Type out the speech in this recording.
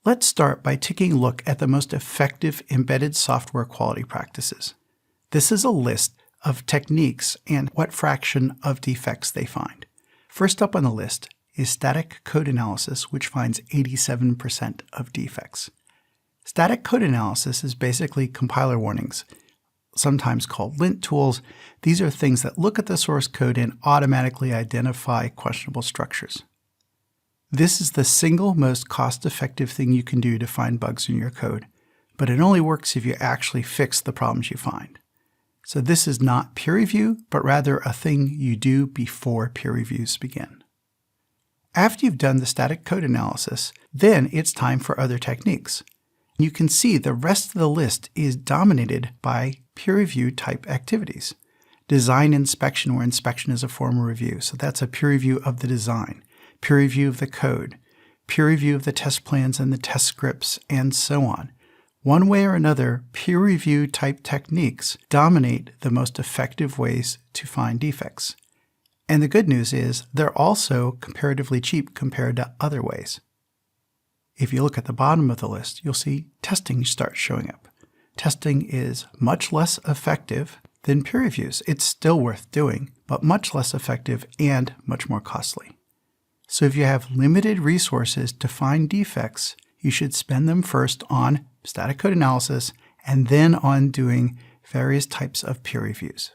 Let's start by taking a look at the most effective embedded software quality practices. This is a list of techniques and what fraction of defects they find. First up on the list is static code analysis, which finds 87% of defects. Static code analysis is basically compiler warnings, sometimes called lint tools. These are things that look at the source code and automatically identify questionable structures. This is the single most cost-effective thing you can do to find bugs in your code, but it only works if you actually fix the problems you find. So this is not peer review, but rather a thing you do before peer reviews begin. After you've done the static code analysis, then it's time for other techniques. You can see the rest of the list is dominated by peer review type activities. Design inspection, where inspection is a form of review. So that's a peer review of the design, peer review of the code, peer review of the test plans and the test scripts, and so on. One way or another, peer review type techniques dominate the most effective ways to find defects. And the good news is they're also comparatively cheap compared to other ways. If you look at the bottom of the list, you'll see testing starts showing up. Testing is much less effective than peer reviews. It's still worth doing, but much less effective and much more costly. So if you have limited resources to find defects, you should spend them first on static code analysis and then on doing various types of peer reviews.